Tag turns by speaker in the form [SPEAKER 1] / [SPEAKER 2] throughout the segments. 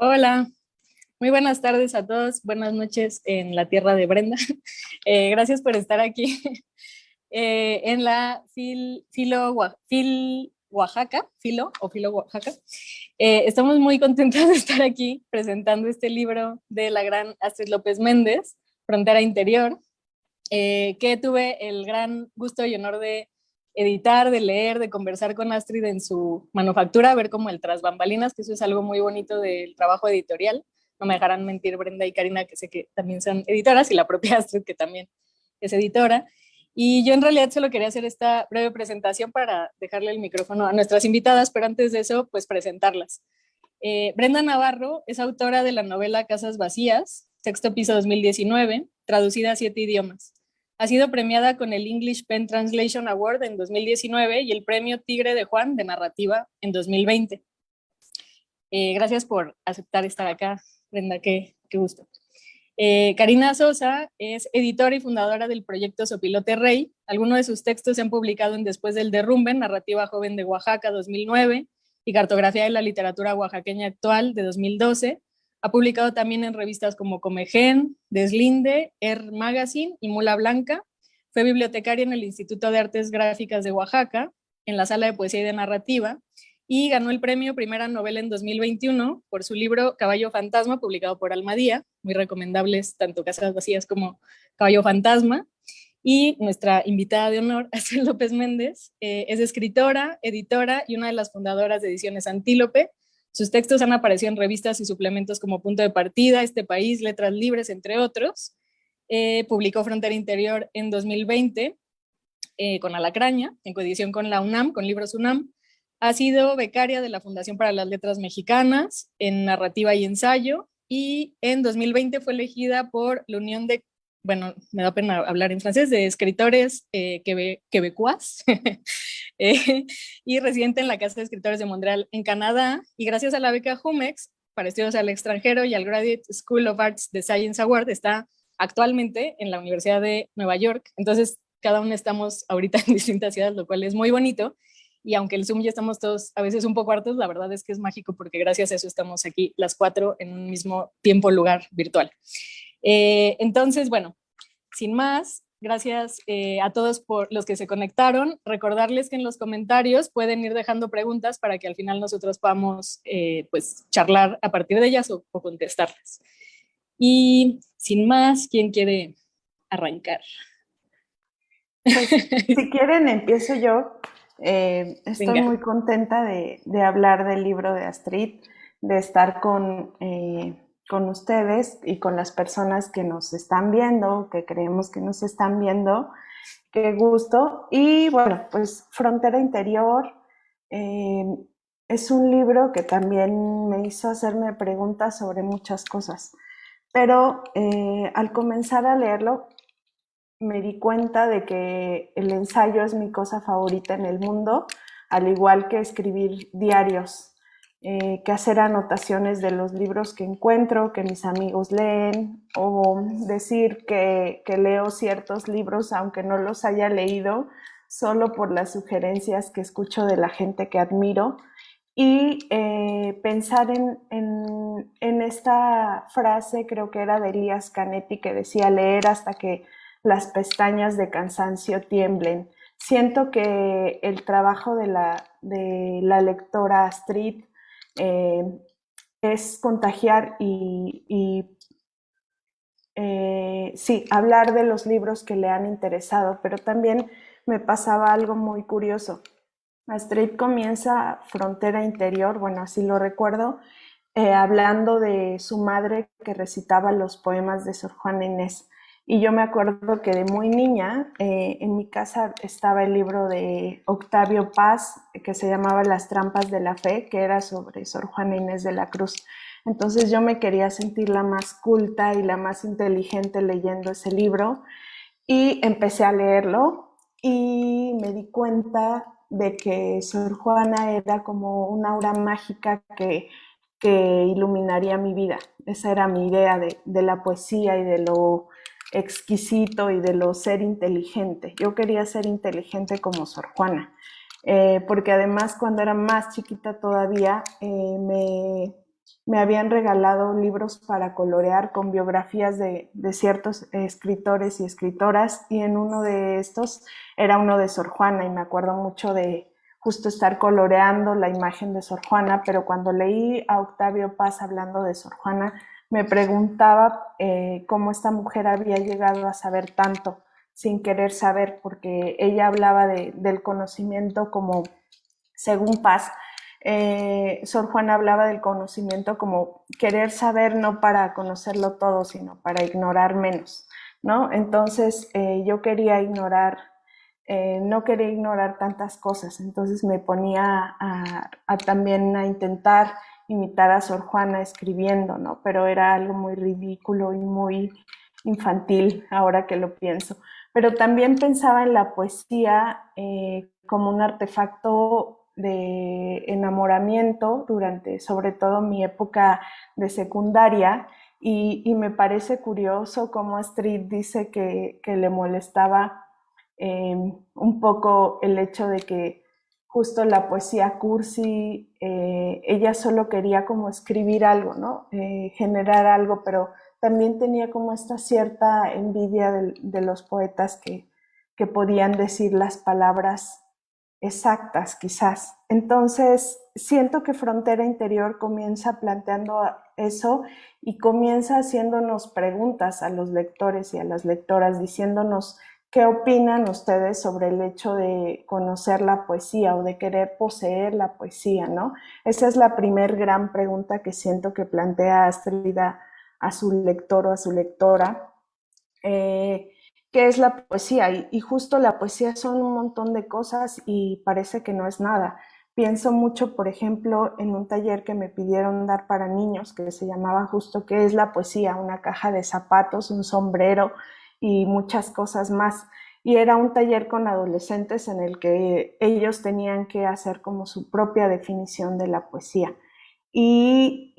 [SPEAKER 1] Hola, muy buenas tardes a todos, buenas noches en la tierra de Brenda. Gracias por estar aquí en la Fil Oaxaca, Filo Oaxaca. Estamos muy contentos de estar aquí presentando este libro de la gran Astrid López Méndez, Frontera Interior, que tuve el gran gusto y honor de editar, de leer, de conversar con Astrid en su manufactura, ver como el tras bambalinas, que eso es algo muy bonito del trabajo editorial. No me dejarán mentir Brenda y Karina, que sé que también son editoras, y la propia Astrid, que también es editora. Y yo en realidad solo quería hacer esta breve presentación para dejarle el micrófono a nuestras invitadas, pero antes de eso, pues presentarlas. Brenda Navarro es autora de la novela Casas Vacías, Sexto Piso 2019, traducida a 7 idiomas. Ha sido premiada con el English Pen Translation Award en 2019 y el Premio Tigre de Juan de Narrativa en 2020. Gracias por aceptar estar acá, Brenda, qué gusto. Karina Sosa es editora y fundadora del proyecto Sopilote Rey. Algunos de sus textos se han publicado en Después del Derrumbe, Narrativa Joven de Oaxaca 2009 y Cartografía de la Literatura Oaxaqueña Actual de 2012. Ha publicado también en revistas como Comején, Deslinde, Magazine y Mula Blanca. Fue bibliotecaria en el Instituto de Artes Gráficas de Oaxaca, en la Sala de Poesía y de Narrativa, y ganó el premio Primera Novela en 2021 por su libro Caballo Fantasma, publicado por Almadía, muy recomendables tanto Casas Vacías como Caballo Fantasma. Y nuestra invitada de honor, Astrid López Méndez, es escritora, editora y una de las fundadoras de Ediciones Antílope. Sus textos han aparecido en revistas y suplementos como Punto de Partida, Este País, Letras Libres, entre otros. Publicó Frontera Interior en 2020 con Alacraña, en coedición con la UNAM, con Libros UNAM. Ha sido becaria de la Fundación para las Letras Mexicanas en narrativa y ensayo, y en 2020 fue elegida por la Unión de, bueno, me da pena hablar en francés, de escritores quebecuas, y residente en la Casa de Escritores de Montreal en Canadá, y gracias a la beca Jumex para estudios al extranjero y al Graduate School of Arts de Science Award, está actualmente en la Universidad de Nueva York. Entonces, cada uno estamos ahorita en distintas ciudades, lo cual es muy bonito. Y aunque el Zoom ya estamos todos a veces un poco hartos, la verdad es que es mágico porque gracias a eso estamos aquí las cuatro en un mismo tiempo, lugar virtual. Entonces, bueno, sin más, gracias a todos por los que se conectaron. Recordarles que en los comentarios pueden ir dejando preguntas para que al final nosotros podamos pues charlar a partir de ellas o contestarlas. Y sin más, ¿quién quiere arrancar?
[SPEAKER 2] Pues si quieren, empiezo yo. Estoy
[SPEAKER 1] Venga.
[SPEAKER 2] muy contenta de hablar del libro de Astrid, de estar con ustedes y con las personas que nos están viendo, que creemos que nos están viendo. Qué gusto. Y bueno, pues Frontera Interior eh, es un libro que también me hizo hacerme preguntas sobre muchas cosas. Pero al comenzar a leerlo, me di cuenta de que el ensayo es mi cosa favorita en el mundo, al igual que escribir diarios, que hacer anotaciones de los libros que encuentro, que mis amigos leen, o decir que leo ciertos libros aunque no los haya leído, solo por las sugerencias que escucho de la gente que admiro. Y pensar en esta frase, creo que era de Elías Canetti, que decía leer hasta que las pestañas de cansancio tiemblen. Siento que el trabajo de la lectora Astrid eh, es contagiar sí, hablar de los libros que le han interesado, pero también me pasaba algo muy curioso. Astrid comienza Frontera Interior, bueno, así lo recuerdo, hablando de su madre que recitaba los poemas de Sor Juana Inés. Y yo me acuerdo que de muy niña en mi casa estaba el libro de Octavio Paz que se llamaba Las trampas de la fe, que era sobre Sor Juana Inés de la Cruz. Entonces yo me quería sentir la más culta y la más inteligente leyendo ese libro y empecé a leerlo y me di cuenta de que Sor Juana era como una aura mágica que iluminaría mi vida. Esa era mi idea de la poesía y de lo exquisito y de lo ser inteligente. Yo quería ser inteligente como Sor Juana, porque además cuando era más chiquita todavía me habían regalado libros para colorear con biografías de ciertos escritores y escritoras, y en uno de estos era uno de Sor Juana, y me acuerdo mucho de justo estar coloreando la imagen de Sor Juana, pero cuando leí a Octavio Paz hablando de Sor Juana, me preguntaba cómo esta mujer había llegado a saber tanto sin querer saber, porque ella hablaba del conocimiento como, según Paz, Sor Juana hablaba del conocimiento como querer saber no para conocerlo todo, sino para ignorar menos, ¿no? Entonces yo quería ignorar, no quería ignorar tantas cosas, entonces me ponía también a intentar imitar a Sor Juana escribiendo, ¿no? Pero era algo muy ridículo y muy infantil ahora que lo pienso. Pero también pensaba en la poesía como un artefacto de enamoramiento durante sobre todo mi época de secundaria, y me parece curioso cómo Astrid dice que le molestaba un poco el hecho de que justo la poesía cursi, ella solo quería como escribir algo, ¿no? Generar algo, pero también tenía como esta cierta envidia de los poetas que podían decir las palabras exactas, quizás. Entonces, siento que Frontera Interior comienza planteando eso y comienza haciéndonos preguntas a los lectores y a las lectoras, diciéndonos qué opinan ustedes sobre el hecho de conocer la poesía o de querer poseer la poesía, ¿no? Esa es la primer gran pregunta que siento que plantea Astrid a su lector o a su lectora. ¿Qué es la poesía? Y justo la poesía son un montón de cosas y parece que no es nada. Pienso mucho, por ejemplo, en un taller que me pidieron dar para niños que se llamaba justo ¿qué es la poesía? Una caja de zapatos, un sombrero y muchas cosas más. Y era un taller con adolescentes en el que ellos tenían que hacer como su propia definición de la poesía. Y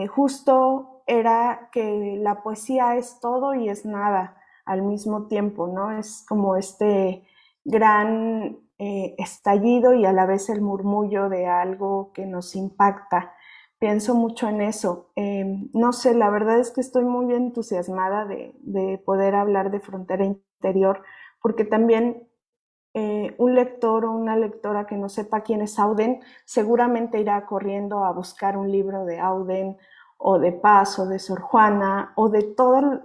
[SPEAKER 2] justo era que la poesía es todo y es nada al mismo tiempo, ¿no? Es como este gran estallido y a la vez el murmullo de algo que nos impacta. Pienso mucho en eso. No sé, la verdad es que estoy muy entusiasmada de poder hablar de Frontera Interior, porque también un lector o una lectora que no sepa quién es Auden seguramente irá corriendo a buscar un libro de Auden o de Paz o de Sor Juana o de todas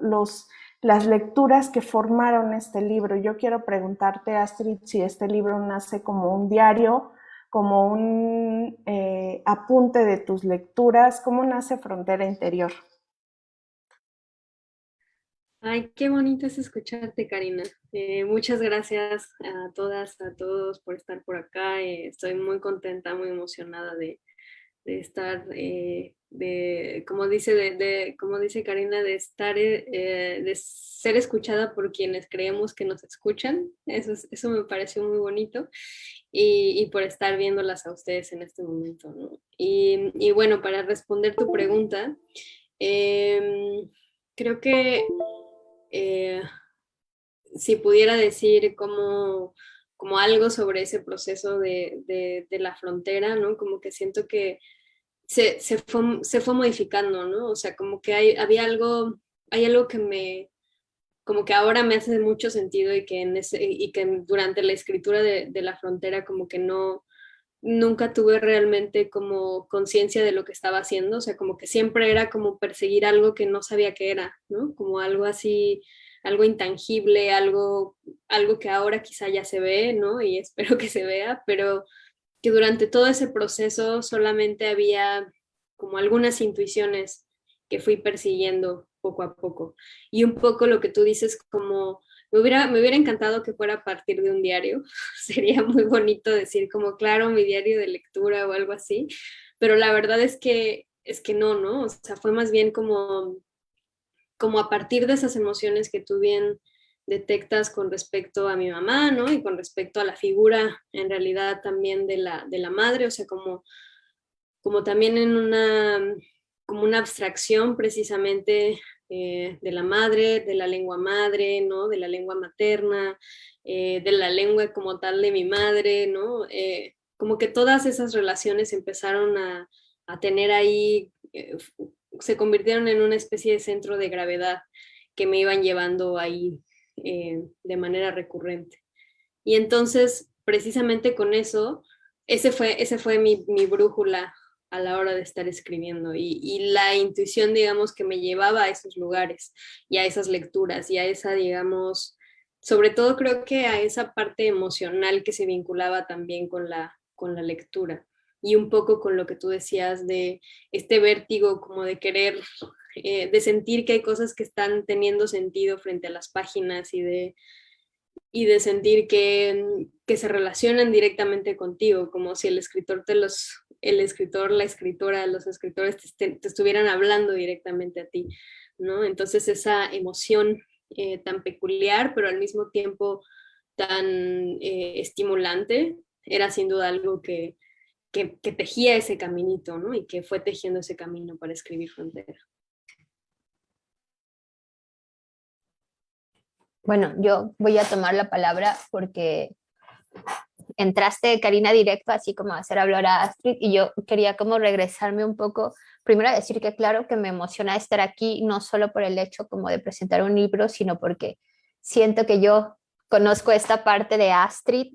[SPEAKER 2] las lecturas que formaron este libro. Yo quiero preguntarte, Astrid, si este libro nace como un diario, como un apunte de tus lecturas. ¿Cómo nace Frontera Interior?
[SPEAKER 3] Ay, qué bonito es escucharte, Karina. Muchas gracias a todas, a todos por estar por acá. Estoy muy contenta, muy emocionada de estar, como dice Karina, de estar, de ser escuchada por quienes creemos que nos escuchan. Eso me pareció muy bonito. Y por estar viéndolas a ustedes en este momento, ¿no? Y bueno, para responder tu pregunta, creo que eh, si pudiera decir como algo sobre ese proceso de la frontera, ¿no? Como que siento que se fue modificando, ¿no? O sea, como que hay algo como que ahora me hace mucho sentido y que durante la escritura de la frontera como que nunca tuve realmente como conciencia de lo que estaba haciendo, o sea, como que siempre era como perseguir algo que no sabía qué era, ¿no? Como algo así, algo intangible, algo que ahora quizá ya se ve, ¿no? Y espero que se vea, pero que durante todo ese proceso solamente había como algunas intuiciones que fui persiguiendo poco a poco. Y un poco lo que tú dices, como me hubiera encantado que fuera a partir de un diario. Sería muy bonito decir como, claro, mi diario de lectura o algo así. Pero la verdad es que no, ¿no? O sea, fue más bien como a partir de esas emociones que tú bien detectas con respecto a mi mamá, ¿no? Y con respecto a la figura, en realidad, también de la madre, o sea, como también como una abstracción precisamente de la madre, de la lengua madre, ¿no? De la lengua materna, de la lengua como tal de mi madre, ¿no? Como que todas esas relaciones empezaron a a tener ahí, se convirtieron en una especie de centro de gravedad que me iban llevando ahí de manera recurrente. Y entonces, precisamente con eso, ese fue mi brújula a la hora de estar escribiendo y la intuición, digamos, que me llevaba a esos lugares y a esas lecturas y a esa, digamos, sobre todo creo que a esa parte emocional que se vinculaba también con la lectura y un poco con lo que tú decías de este vértigo como de querer, de sentir que hay cosas que están teniendo sentido frente a las páginas y de sentir que se relacionan directamente contigo, como si el escritor el escritor, la escritora, los escritores te estuvieran hablando directamente a ti, ¿no? Entonces esa emoción tan peculiar, pero al mismo tiempo tan estimulante, era sin duda algo que tejía ese caminito, ¿no? Y que fue tejiendo ese camino para escribir Frontera.
[SPEAKER 4] Bueno, yo voy a tomar la palabra porque entraste, Karina, directo, así como a hacer hablar a Astrid, y yo quería como regresarme un poco, primero a decir que claro que me emociona estar aquí, no solo por el hecho como de presentar un libro, sino porque siento que yo conozco esta parte de Astrid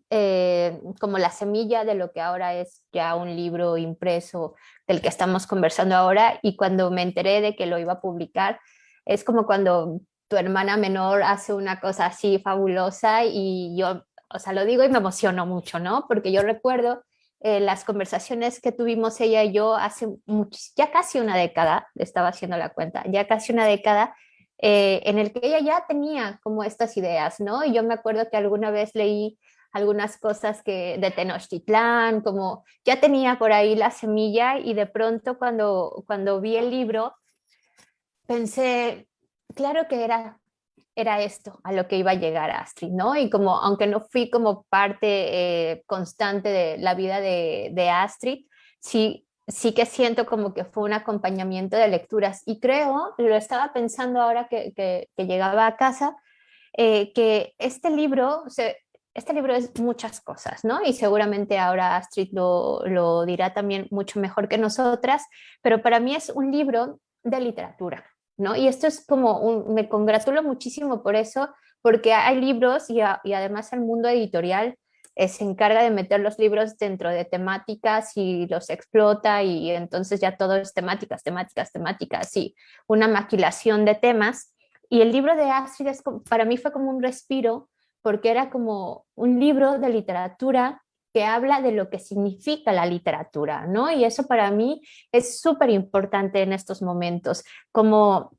[SPEAKER 4] como la semilla de lo que ahora es ya un libro impreso del que estamos conversando ahora, y cuando me enteré de que lo iba a publicar, es como cuando tu hermana menor hace una cosa así fabulosa y yo, o sea, lo digo y me emociono mucho, ¿no? Porque yo recuerdo las conversaciones que tuvimos ella y yo hace ya casi una década, estaba haciendo la cuenta, ya casi una década, en el que ella ya tenía como estas ideas, ¿no? Y yo me acuerdo que alguna vez leí algunas cosas de Tenochtitlán, como ya tenía por ahí la semilla, y de pronto cuando vi el libro pensé, claro que era esto a lo que iba a llegar Astrid, ¿no? Y como, aunque no fui como parte constante de la vida de Astrid, sí que siento como que fue un acompañamiento de lecturas. Y creo, lo estaba pensando ahora que llegaba a casa, que este libro es muchas cosas, ¿no? Y seguramente ahora Astrid lo dirá también mucho mejor que nosotras, pero para mí es un libro de literatura, ¿no? Y esto es como me congratulo muchísimo por eso, porque hay libros y además el mundo editorial se encarga de meter los libros dentro de temáticas y los explota, y entonces ya todo es temáticas, temáticas, temáticas, y una maquilación de temas. Y el libro de Astrid para mí fue como un respiro, porque era como un libro de literatura que habla de lo que significa la literatura, ¿no? Y eso para mí es súper importante en estos momentos, como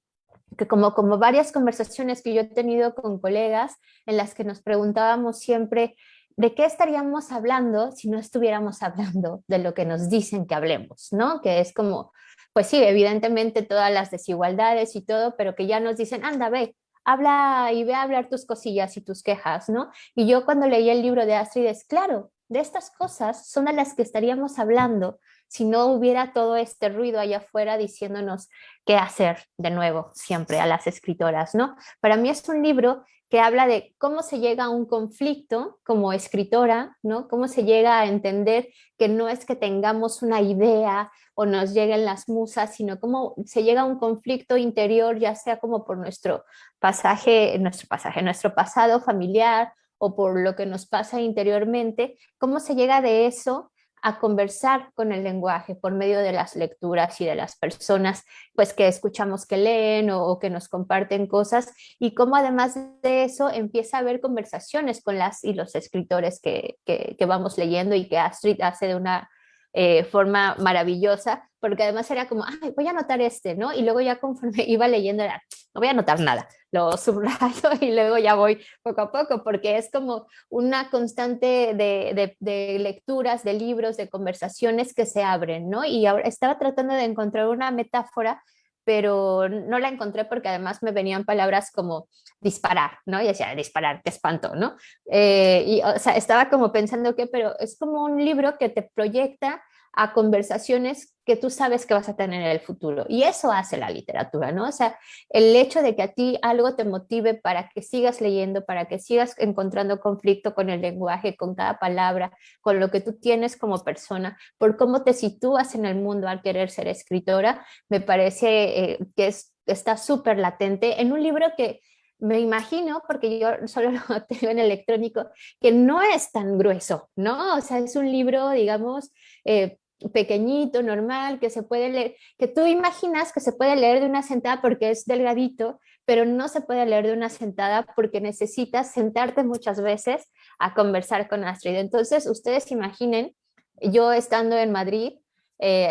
[SPEAKER 4] varias conversaciones que yo he tenido con colegas en las que nos preguntábamos siempre de qué estaríamos hablando si no estuviéramos hablando de lo que nos dicen que hablemos, ¿no? Que es como, pues sí, evidentemente todas las desigualdades y todo, pero que ya nos dicen, anda, ve, habla y ve a hablar tus cosillas y tus quejas, ¿no? Y yo cuando leí el libro de Astrid es, claro, de estas cosas son de las que estaríamos hablando si no hubiera todo este ruido allá afuera diciéndonos qué hacer de nuevo siempre a las escritoras, ¿no? Para mí es un libro que habla de cómo se llega a un conflicto como escritora, ¿no? Cómo se llega a entender que no es que tengamos una idea o nos lleguen las musas, sino cómo se llega a un conflicto interior, ya sea como por nuestro pasado familiar o por lo que nos pasa interiormente, cómo se llega de eso a conversar con el lenguaje por medio de las lecturas y de las personas pues que escuchamos que leen o que nos comparten cosas, y cómo además de eso empieza a haber conversaciones con las y los escritores que vamos leyendo, y que Astrid hace de una forma maravillosa, porque además era como, ay, voy a anotar ¿no? Y luego ya conforme iba leyendo era, no voy a anotar nada, lo subrayo y luego ya voy poco a poco, porque es como una constante de lecturas, de libros, de conversaciones que se abren, ¿no? Y ahora estaba tratando de encontrar una metáfora, pero no la encontré porque además me venían palabras como disparar, ¿no? Y decía, disparar, qué espanto, ¿no? Y, o sea, estaba como pensando que, pero es como un libro que te proyecta a conversaciones que tú sabes que vas a tener en el futuro. Y eso hace la literatura, ¿no? O sea, el hecho de que a ti algo te motive para que sigas leyendo, para que sigas encontrando conflicto con el lenguaje, con cada palabra, con lo que tú tienes como persona, por cómo te sitúas en el mundo al querer ser escritora, me parece que está súper latente en un libro que me imagino, porque yo solo lo tengo en electrónico, que no es tan grueso, ¿no? O sea, es un libro, digamos, pequeñito, normal, que se puede leer, que tú imaginas que se puede leer de una sentada porque es delgadito, pero no se puede leer de una sentada porque necesitas sentarte muchas veces a conversar con Astrid. Entonces, ustedes imaginen, yo estando en Madrid,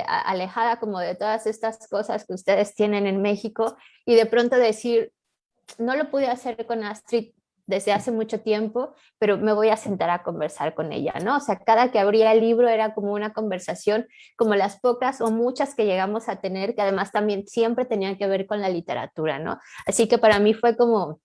[SPEAKER 4] alejada como de todas estas cosas que ustedes tienen en México, y de pronto decir, no lo pude hacer con Astrid desde hace mucho tiempo, pero me voy a sentar a conversar con ella, ¿no? O sea, cada que abría el libro era como una conversación, como las pocas o muchas que llegamos a tener, que además también siempre tenían que ver con la literatura, ¿no? Así que para mí fue como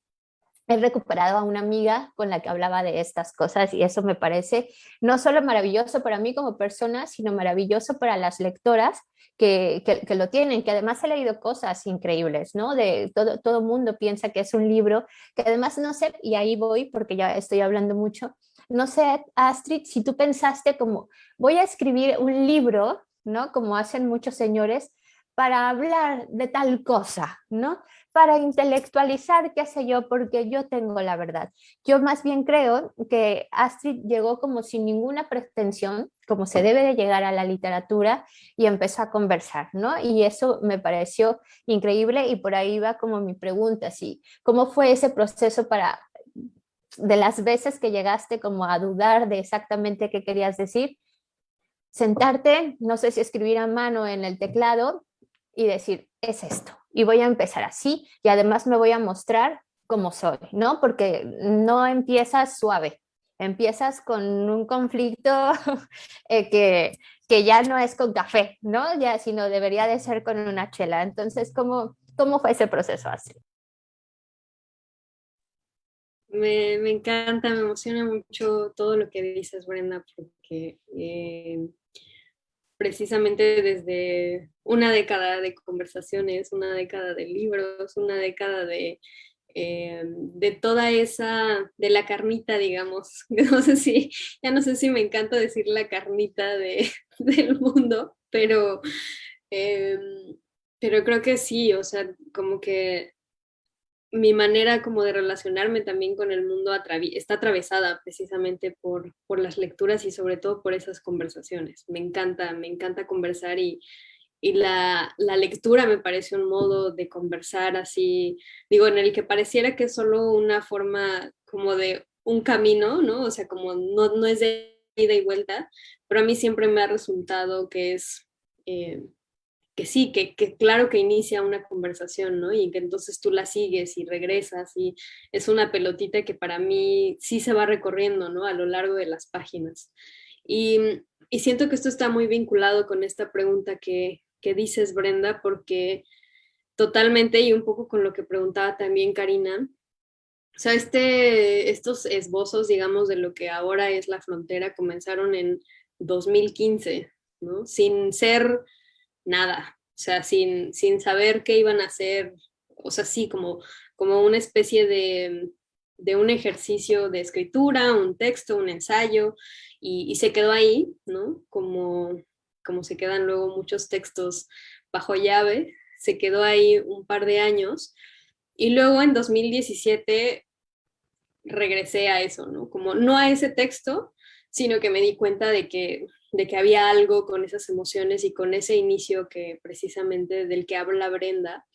[SPEAKER 4] he recuperado a una amiga con la que hablaba de estas cosas y eso me parece no solo maravilloso para mí como persona, sino maravilloso para las lectoras que lo tienen, que además he leído cosas increíbles, ¿no? De todo mundo piensa que es un libro, que además no sé, y ahí voy porque ya estoy hablando mucho, no sé, Astrid, si tú pensaste como voy a escribir un libro, ¿no? Como hacen muchos señores, para hablar de tal cosa, ¿no? Para intelectualizar, qué sé yo, porque yo tengo la verdad. Yo más bien creo que Astrid llegó como sin ninguna pretensión, como se debe de llegar a la literatura, y empezó a conversar, ¿no? Y eso me pareció increíble y por ahí va como mi pregunta, ¿sí? ¿Cómo fue ese proceso para, de las veces que llegaste como a dudar de exactamente qué querías decir, sentarte, no sé si escribir a mano en el teclado y decir, es esto, y voy a empezar así, y además me voy a mostrar como soy, ¿no? Porque no empiezas suave, empiezas con un conflicto que ya no es con café, ¿no? Ya, sino debería de ser con una chela. Entonces, ¿cómo fue ese proceso así?
[SPEAKER 3] Me encanta, me emociona mucho todo lo que dices, Brenda, porque precisamente desde una década de conversaciones, una década de libros, una década de toda esa, de la carnita, digamos, no sé si, ya no sé si me encanta decir la carnita del mundo, eh, pero creo que sí, o sea, como que mi manera como de relacionarme también con el mundo está atravesada precisamente por las lecturas y sobre todo por esas conversaciones. Me encanta conversar y la lectura me parece un modo de conversar así, digo, en el que pareciera que es solo una forma como de un camino, ¿no? O sea, como no es de ida y vuelta, pero a mí siempre me ha resultado que es... que sí, que claro que inicia una conversación, ¿no? Y que entonces tú la sigues y regresas y es una pelotita que para mí sí se va recorriendo, ¿no? A lo largo de las páginas. Y siento que esto está muy vinculado con esta pregunta que dices, Brenda, porque totalmente y un poco con lo que preguntaba también Karina, o sea, estos esbozos, digamos, de lo que ahora es la frontera comenzaron en 2015, ¿no? Sin ser nada, o sea, sin saber qué iban a hacer, o sea, sí, como una especie de un ejercicio de escritura, un texto, un ensayo, y se quedó ahí, ¿no? Como se quedan luego muchos textos bajo llave, se quedó ahí un par de años, y luego en 2017 regresé a eso, ¿no? Como no a ese texto, sino que me di cuenta de que había algo con esas emociones y con ese inicio que precisamente del que habla Brenda,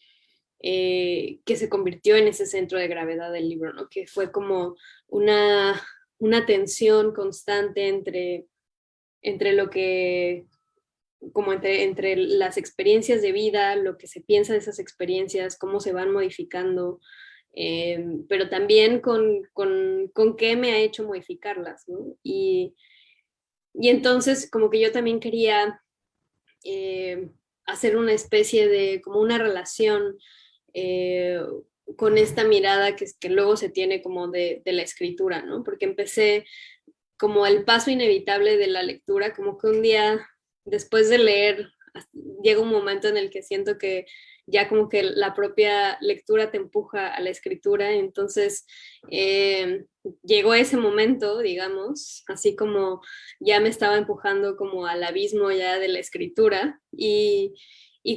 [SPEAKER 3] que se convirtió en ese centro de gravedad del libro, ¿no? Que fue como una tensión constante entre lo que, como entre las experiencias de vida, lo que se piensa de esas experiencias, cómo se van modificando, pero también con qué me ha hecho modificarlas, ¿no? Y entonces como que yo también quería hacer una especie de, como una relación eh, con esta mirada que luego se tiene como de la escritura, ¿no? Porque empecé como el paso inevitable de la lectura, como que un día después de leer, llega un momento en el que siento que ya como que la propia lectura te empuja a la escritura, entonces llegó ese momento, digamos, así como ya me estaba empujando como al abismo ya de la escritura, y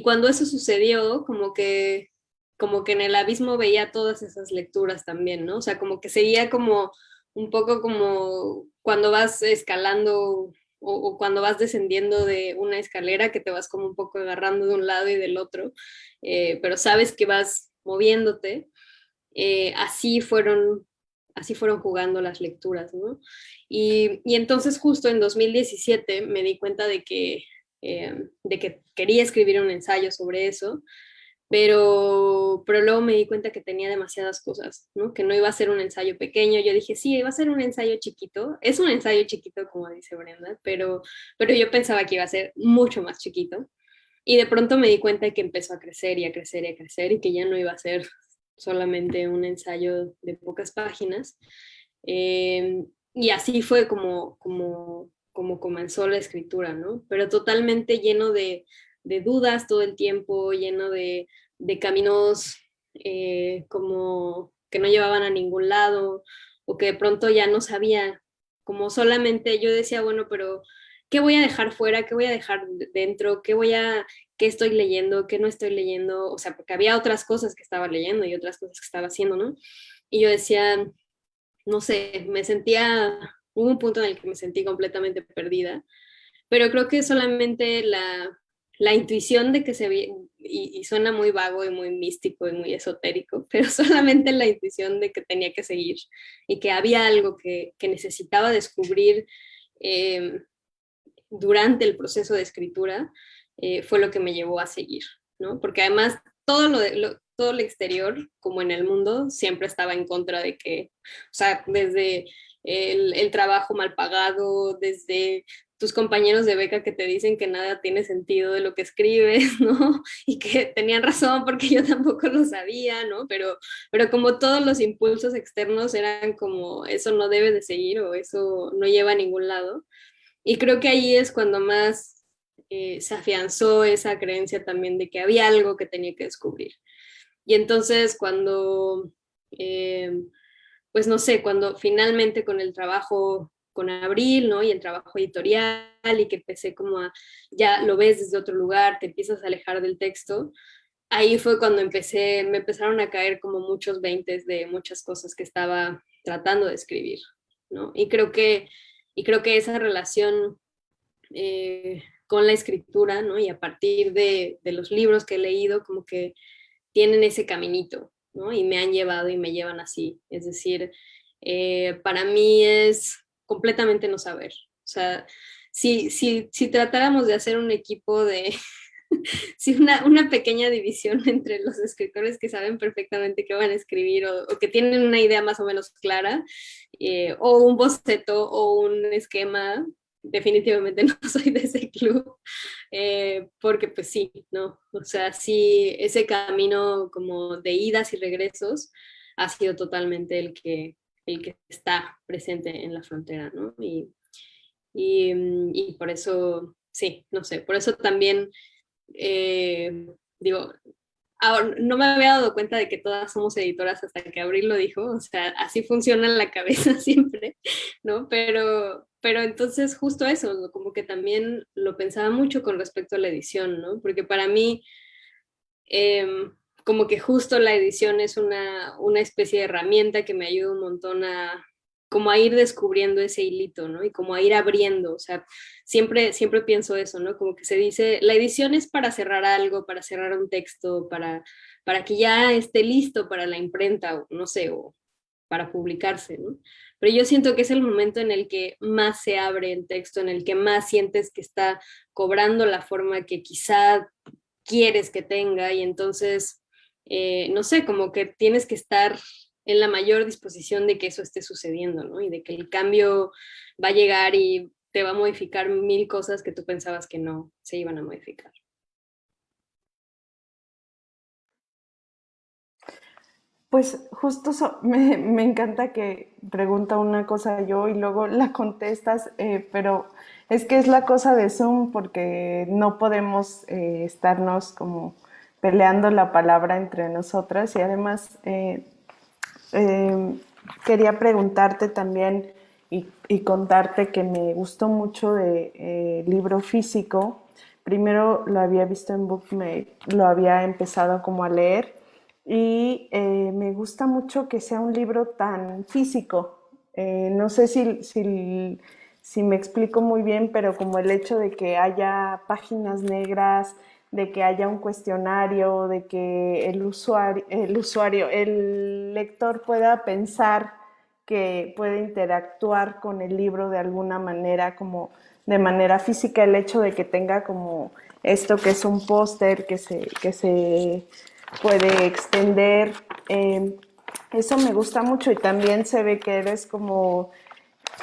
[SPEAKER 3] cuando eso sucedió, como que en el abismo veía todas esas lecturas también, ¿no? O sea, como que seguía como un poco como cuando vas escalando o cuando vas descendiendo de una escalera que te vas como un poco agarrando de un lado y del otro, pero sabes que vas moviéndote, eh, así fueron así fueron jugando las lecturas, ¿no? Y entonces justo en 2017 me di cuenta de que quería escribir un ensayo sobre eso, pero luego me di cuenta que tenía demasiadas cosas, ¿no? Que no iba a ser un ensayo pequeño. Yo dije, sí, iba a ser un ensayo chiquito. Es un ensayo chiquito, como dice Brenda, pero yo pensaba que iba a ser mucho más chiquito. Y de pronto me di cuenta de que empezó a crecer y a crecer y a crecer y que ya no iba a ser solamente un ensayo de pocas páginas. Y así fue como comenzó la escritura, ¿no? Pero totalmente lleno de dudas todo el tiempo, lleno de caminos como que no llevaban a ningún lado o que de pronto ya no sabía, como solamente yo decía, bueno, pero ¿qué voy a dejar fuera? ¿Qué voy a dejar dentro? ¿Qué estoy leyendo? ¿Qué no estoy leyendo? O sea, porque había otras cosas que estaba leyendo y otras cosas que estaba haciendo, ¿no? Y yo decía, no sé, hubo un punto en el que me sentí completamente perdida, pero creo que solamente la intuición de que y suena muy vago y muy místico y muy esotérico, pero solamente la intuición de que tenía que seguir y que había algo que necesitaba descubrir eh, durante el proceso de escritura, fue lo que me llevó a seguir, ¿no? Porque además todo lo exterior, como en el mundo, siempre estaba en contra de que, o sea, desde el trabajo mal pagado, desde tus compañeros de beca que te dicen que nada tiene sentido de lo que escribes, ¿no? Y que tenían razón porque yo tampoco lo sabía, ¿no? Pero como todos los impulsos externos eran como, eso no debe de seguir o eso no lleva a ningún lado. Y creo que ahí es cuando más se afianzó esa creencia también de que había algo que tenía que descubrir. Y entonces eh, pues no sé, cuando finalmente con el trabajo con Abril, ¿no? Y el trabajo editorial y que empecé como ya lo ves desde otro lugar, te empiezas a alejar del texto, ahí fue cuando me empezaron a caer como muchos veintes de muchas cosas que estaba tratando de escribir, ¿no? Y creo que esa relación con la escritura, ¿no? Y a partir de los libros que he leído, como que tienen ese caminito, ¿no? Y me han llevado y me llevan así. Es decir, para mí es completamente no saber. O sea, si tratáramos de hacer un equipo de, sí, una pequeña división entre los escritores que saben perfectamente qué van a escribir o que tienen una idea más o menos clara, o un boceto o un esquema, definitivamente no soy de ese club, porque pues sí, ¿no? O sea, sí, ese camino como de idas y regresos ha sido totalmente el que está presente en la frontera, ¿no? Y por eso, sí, no sé, por eso también digo, ahora, no me había dado cuenta de que todas somos editoras hasta que Abril lo dijo, o sea, así funciona en la cabeza siempre, ¿no? Pero entonces justo eso, ¿no? Como que también lo pensaba mucho con respecto a la edición, ¿no? Porque para mí, eh, como que justo la edición es una especie de herramienta que me ayuda un montón como a ir descubriendo ese hilito, ¿no? Y como a ir abriendo, o sea, siempre pienso eso, ¿no? Como que se dice, la edición es para cerrar algo, para cerrar un texto, para que ya esté listo para la imprenta, o no sé, o para publicarse, ¿no? Pero yo siento que es el momento en el que más se abre el texto, en el que más sientes que está cobrando la forma que quizá quieres que tenga y entonces, no sé, como que tienes que estar en la mayor disposición de que eso esté sucediendo, ¿no? Y de que el cambio va a llegar y te va a modificar mil cosas que tú pensabas que no se iban a modificar.
[SPEAKER 2] Pues justo me encanta que pregunta una cosa yo y luego la contestas, pero Es que es la cosa de Zoom porque no podemos estarnos como peleando la palabra entre nosotras y además quería preguntarte también y contarte que me gustó mucho de libro físico. Primero lo había visto en Bookmate, lo había empezado como a leer y me gusta mucho que sea un libro tan físico. No sé si me explico muy bien, pero como el hecho de que haya páginas negras, de que haya un cuestionario, de que el lector pueda pensar que puede interactuar con el libro de alguna manera, como de manera física, el hecho de que tenga como esto que es un póster que se puede extender. Eso me gusta mucho y también se ve que eres como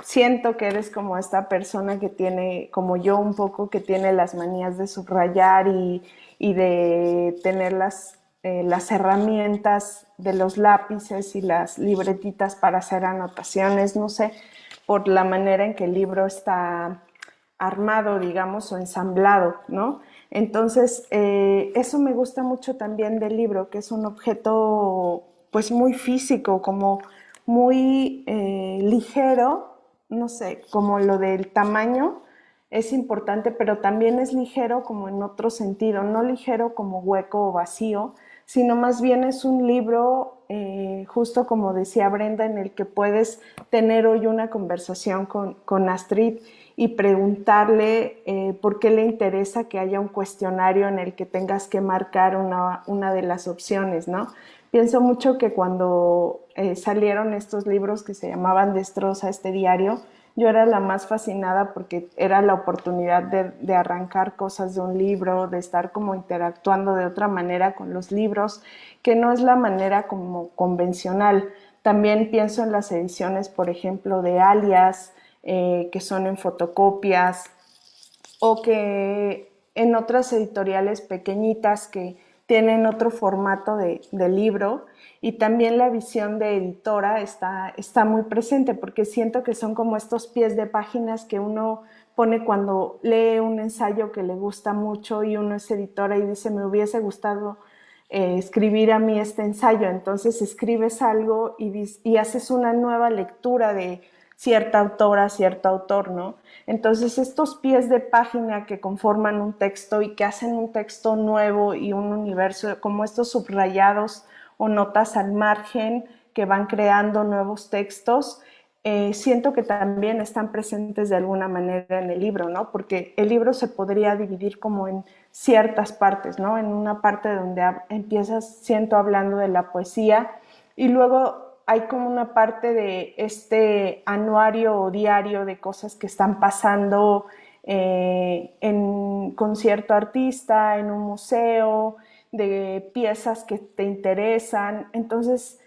[SPEAKER 2] siento que eres como esta persona que tiene, como yo un poco, que tiene las manías de subrayar y de tener las herramientas de los lápices y las libretitas para hacer anotaciones, no sé, por la manera en que el libro está armado, digamos, o ensamblado, ¿no? Entonces, eso me gusta mucho también del libro, que es un objeto pues muy físico, como muy ligero, no sé, como lo del tamaño es importante, pero también es ligero como en otro sentido, no ligero como hueco o vacío, sino más bien es un libro, justo como decía Brenda, en el que puedes tener hoy una conversación con Astrid y preguntarle por qué le interesa que haya un cuestionario en el que tengas que marcar una de las opciones, ¿no? Pienso mucho que cuando salieron estos libros que se llamaban Destroza este diario, yo era la más fascinada porque era la oportunidad de arrancar cosas de un libro, de estar como interactuando de otra manera con los libros, que no es la manera como convencional. También pienso en las ediciones, por ejemplo, de Alias, que son en fotocopias, o que en otras editoriales pequeñitas que tienen otro formato de libro y también la visión de editora está muy presente porque siento que son como estos pies de páginas que uno pone cuando lee un ensayo que le gusta mucho y uno es editora y dice me hubiese gustado escribir a mí este ensayo, entonces escribes algo y haces una nueva lectura de cierta autora, cierto autor, ¿no? Entonces estos pies de página que conforman un texto y que hacen un texto nuevo y un universo, como estos subrayados o notas al margen que van creando nuevos textos, siento que también están presentes de alguna manera en el libro, ¿no? Porque el libro se podría dividir como en ciertas partes, ¿no? En una parte donde empiezas, siento, hablando de la poesía y luego hay como una parte de este anuario o diario de cosas que están pasando con cierto artista, en un museo, de piezas que te interesan. Entonces,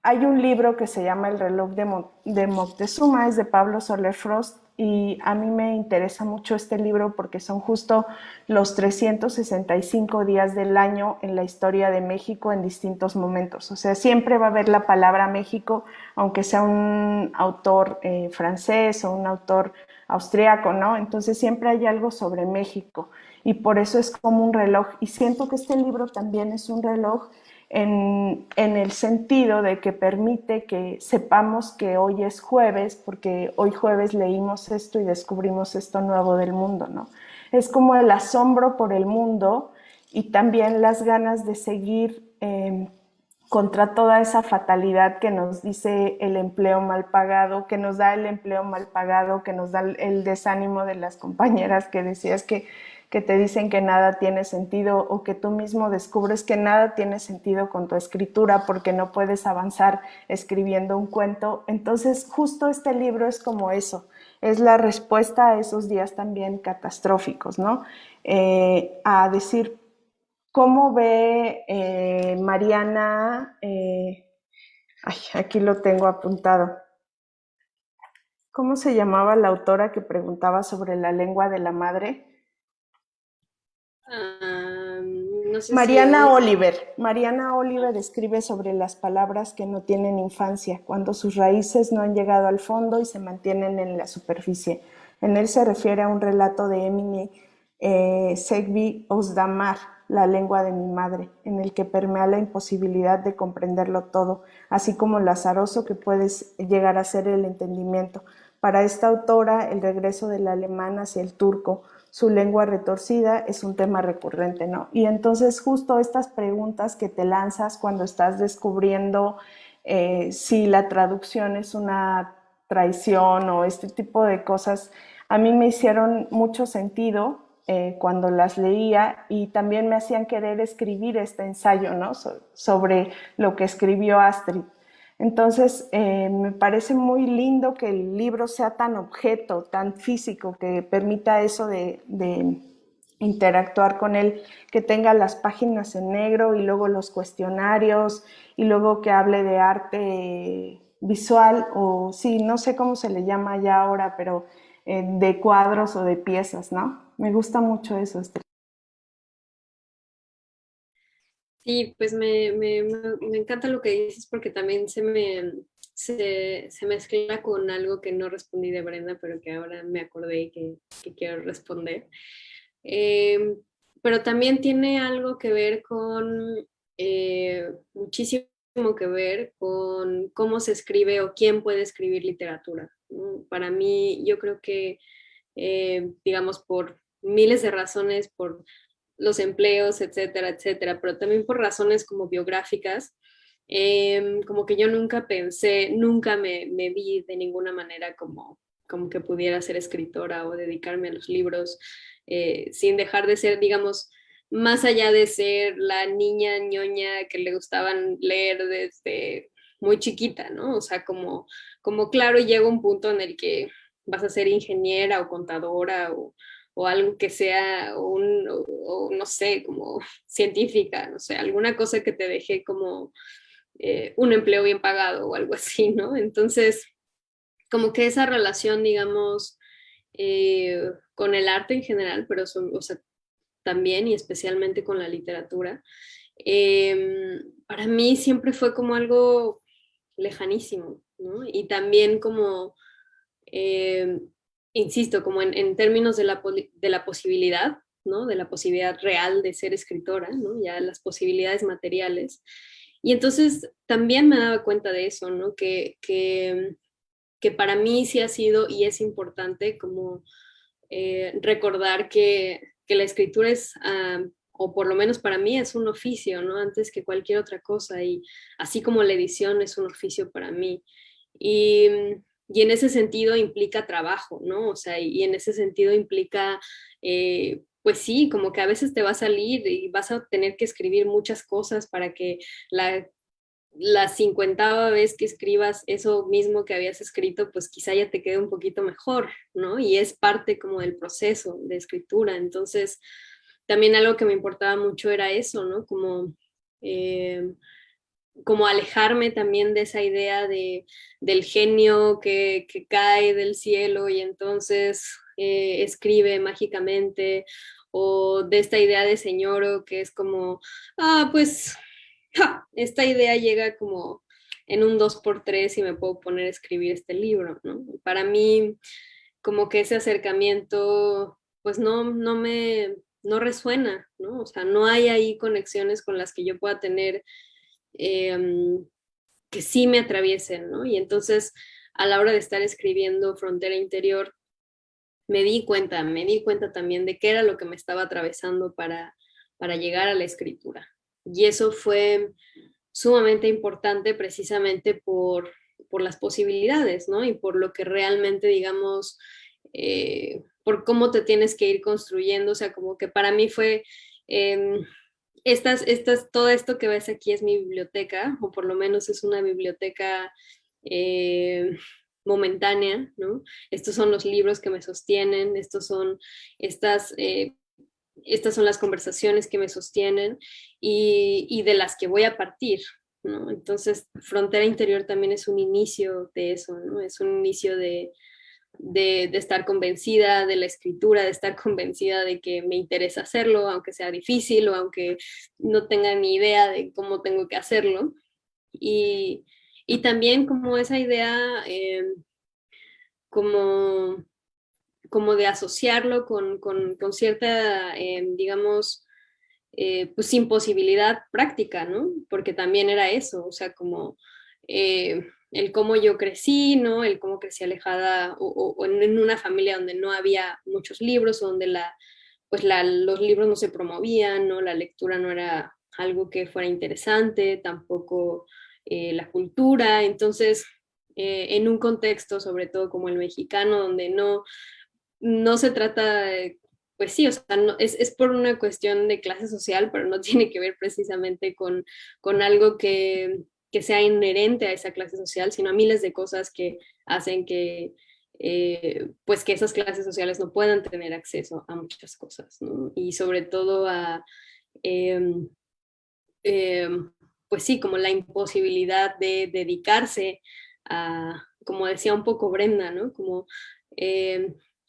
[SPEAKER 2] hay un libro que se llama El reloj de Moctezuma, es de Pablo Soler Frost, y a mí me interesa mucho este libro porque son justo los 365 días del año en la historia de México en distintos momentos. O sea, siempre va a haber la palabra México, aunque sea un autor francés o un autor austriaco, ¿no? Entonces siempre hay algo sobre México y por eso es como un reloj. Y siento que este libro también es un reloj en el sentido de que permite que sepamos que hoy es jueves, porque hoy jueves leímos esto y descubrimos esto nuevo del mundo, ¿no? Es como el asombro por el mundo y también las ganas de seguir contra toda esa fatalidad que nos dice el empleo mal pagado, que nos da el empleo mal pagado, que nos da el desánimo de las compañeras que decías que te dicen que nada tiene sentido o que tú mismo descubres que nada tiene sentido con tu escritura porque no puedes avanzar escribiendo un cuento. Entonces, justo este libro es como eso, es la respuesta a esos días también catastróficos, ¿no? A decir, ¿cómo ve Mariana? Aquí lo tengo apuntado. ¿Cómo se llamaba la autora que preguntaba sobre la lengua de la madre?
[SPEAKER 3] No sé
[SPEAKER 2] Mariana
[SPEAKER 3] si...
[SPEAKER 2] Oliver. Mariana Oliver escribe sobre las palabras que no tienen infancia, cuando sus raíces no han llegado al fondo y se mantienen en la superficie. En él se refiere a un relato de Emine Segbi Ozdamar, La lengua de mi madre, en el que permea la imposibilidad de comprenderlo todo, así como lo azaroso que puede llegar a ser el entendimiento. Para esta autora, el regreso del alemán hacia el turco, su lengua retorcida, es un tema recurrente, ¿no? Y entonces justo estas preguntas que te lanzas cuando estás descubriendo si la traducción es una traición o este tipo de cosas, a mí me hicieron mucho sentido cuando las leía, y también me hacían querer escribir este ensayo, ¿no? Sobre lo que escribió Astrid. Entonces, me parece muy lindo que el libro sea tan objeto, tan físico, que permita eso de interactuar con él, que tenga las páginas en negro y luego los cuestionarios, y luego que hable de arte visual, o sí, no sé cómo se le llama ya ahora, pero de cuadros o de piezas, ¿no? Me gusta mucho eso.
[SPEAKER 3] Sí, pues me encanta lo que dices porque también se mezcla con algo que no respondí de Brenda, pero que ahora me acordé y que quiero responder. Eh, pero también tiene algo que ver con, muchísimo que ver con cómo se escribe o quién puede escribir literatura, ¿no? Para mí, yo creo que, digamos, por miles de razones, por los empleos, etcétera, etcétera, pero también por razones como biográficas, como que yo nunca pensé, nunca me vi de ninguna manera como que pudiera ser escritora o dedicarme a los libros, sin dejar de ser, digamos, más allá de ser la niña ñoña que le gustaban leer desde muy chiquita, ¿no? O sea, como claro, llega un punto en el que vas a ser ingeniera o contadora o algo que sea, o no sé, como científica, no sé, alguna cosa que te deje como un empleo bien pagado o algo así, ¿no? Entonces, como que esa relación, digamos, con el arte en general, pero o sea, también y especialmente con la literatura, para mí siempre fue como algo lejanísimo, ¿no? Y también como, eh, insisto, como en términos de la posibilidad, ¿no? De la posibilidad real de ser escritora, ¿no? Ya las posibilidades materiales. Y entonces también me daba cuenta de eso, ¿no? Que para mí sí ha sido y es importante como recordar que la escritura es, o por lo menos para mí es un oficio, ¿no? Antes que cualquier otra cosa, y así como la edición es un oficio para mí. Y, y en ese sentido implica trabajo, ¿no? O sea, y en ese sentido implica, pues sí, como que a veces te va a salir y vas a tener que escribir muchas cosas para que la 50ª vez que escribas eso mismo que habías escrito, pues quizá ya te quede un poquito mejor, ¿no? Y es parte como del proceso de escritura. Entonces, también algo que me importaba mucho era eso, ¿no? Eh, como alejarme también de esa idea del genio que cae del cielo y entonces escribe mágicamente, o de esta idea de señoro que es como, pues esta idea llega como en un 2x3 y me puedo poner a escribir este libro, ¿no? Para mí, como que ese acercamiento, pues no resuena, ¿no? O sea, no hay ahí conexiones con las que yo pueda tener, eh, que sí me atraviesen, ¿no? Y entonces, a la hora de estar escribiendo Frontera Interior, me di cuenta también de qué era lo que me estaba atravesando para llegar a la escritura. Y eso fue sumamente importante precisamente por las posibilidades, ¿no? Y por lo que realmente, digamos, por cómo te tienes que ir construyendo, o sea, como que para mí fue, eh, todo esto que ves aquí es mi biblioteca, o por lo menos es una biblioteca eh, momentánea, ¿no? Estos son los libros que me sostienen, estas, eh, estas son las conversaciones que me sostienen y de las que voy a partir, ¿no? Entonces, Frontera Interior también es un inicio de eso, ¿no? Es un inicio de estar convencida de la escritura, de estar convencida de que me interesa hacerlo, aunque sea difícil o aunque no tenga ni idea de cómo tengo que hacerlo. Y, y también como esa idea, como como de asociarlo con cierta, digamos, pues imposibilidad práctica, ¿no? Porque también era eso, o sea, como el cómo yo crecí, ¿no? El cómo crecí alejada o en una familia donde no había muchos libros, o donde los libros no se promovían, ¿no? La lectura no era algo que fuera interesante, tampoco la cultura, entonces en un contexto sobre todo como el mexicano, donde no se trata, pues sí, o sea, es por una cuestión de clase social, pero no tiene que ver precisamente con algo que sea inherente a esa clase social, sino a miles de cosas que hacen que, pues que esas clases sociales no puedan tener acceso a muchas cosas, ¿no? Y sobre todo a, em, em, pues sí, como la imposibilidad de dedicarse a, como decía un poco Brenda, ¿no? Como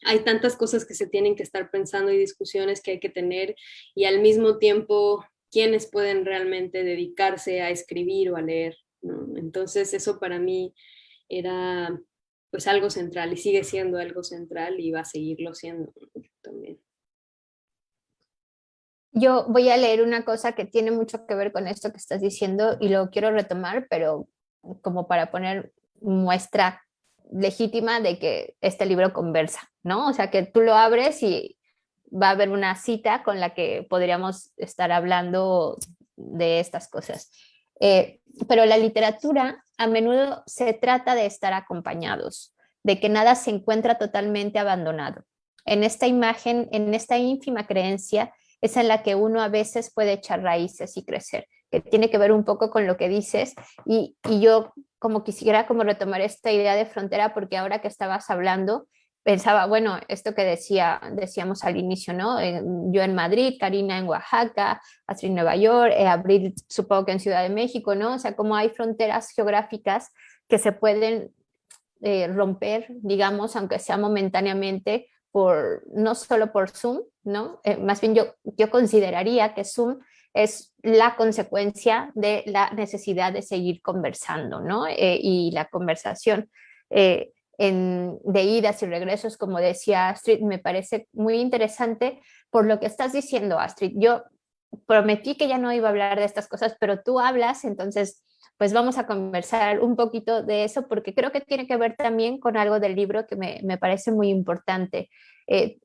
[SPEAKER 3] hay tantas cosas que se tienen que estar pensando y discusiones que hay que tener, y al mismo tiempo, ¿quiénes pueden realmente dedicarse a escribir o a leer, ¿no? Entonces eso para mí era pues algo central, y sigue siendo algo central y va a seguirlo siendo, ¿no? También.
[SPEAKER 4] Yo voy a leer una cosa que tiene mucho que ver con esto que estás diciendo y lo quiero retomar, pero como para poner muestra legítima de que este libro conversa, ¿no? O sea, que tú lo abres y va a haber una cita con la que podríamos estar hablando de estas cosas. Pero la literatura a menudo se trata de estar acompañados, de que nada se encuentra totalmente abandonado. En esta imagen, en esta ínfima creencia, es en la que uno a veces puede echar raíces y crecer, que tiene que ver un poco con lo que dices, y yo como quisiera como retomar esta idea de frontera, porque ahora que estabas hablando, pensaba, bueno, esto que decíamos al inicio, ¿no? Yo en Madrid, Karina en Oaxaca, Astrid en Nueva York, Abril supongo que en Ciudad de México, ¿no? O sea, como hay fronteras geográficas que se pueden romper, digamos, aunque sea momentáneamente, no solo por Zoom, ¿no? Más bien yo consideraría que Zoom es la consecuencia de la necesidad de seguir conversando, ¿no? Y la conversación de idas y regresos, como decía Astrid, me parece muy interesante por lo que estás diciendo, Astrid. Yo prometí que ya no iba a hablar de estas cosas, pero tú hablas, entonces pues vamos a conversar un poquito de eso, porque creo que tiene que ver también con algo del libro que me parece muy importante. Eh,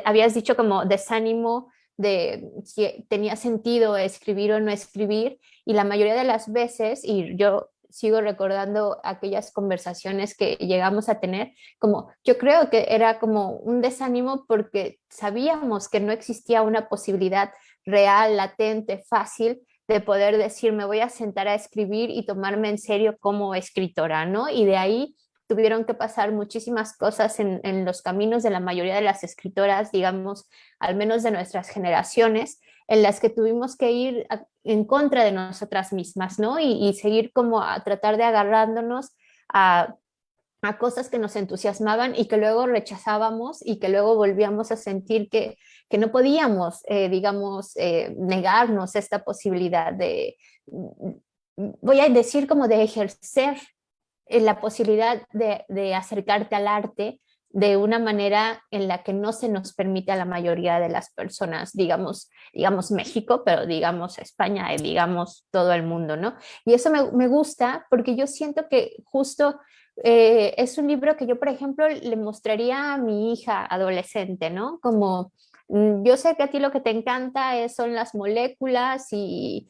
[SPEAKER 4] Habías dicho como desánimo de si tenía sentido escribir o no escribir, y la mayoría de las veces, y yo sigo recordando aquellas conversaciones que llegamos a tener, como yo creo que era como un desánimo porque sabíamos que no existía una posibilidad real, latente, fácil de poder decir, me voy a sentar a escribir y tomarme en serio como escritora, ¿no? Y de ahí tuvieron que pasar muchísimas cosas en los caminos de la mayoría de las escritoras, digamos, al menos de nuestras generaciones, en las que tuvimos que ir en contra de nosotras mismas, ¿no? Y seguir como a tratar de agarrándonos a cosas que nos entusiasmaban y que luego rechazábamos y que luego volvíamos a sentir que no podíamos, digamos, negarnos esta posibilidad de, voy a decir como de ejercer la posibilidad de acercarte al arte de una manera en la que no se nos permite a la mayoría de las personas, digamos México, pero digamos España y digamos todo el mundo, ¿no? Y eso me gusta porque yo siento que justo es un libro que yo, por ejemplo, le mostraría a mi hija adolescente, ¿no? Como yo sé que a ti lo que te encanta son las moléculas y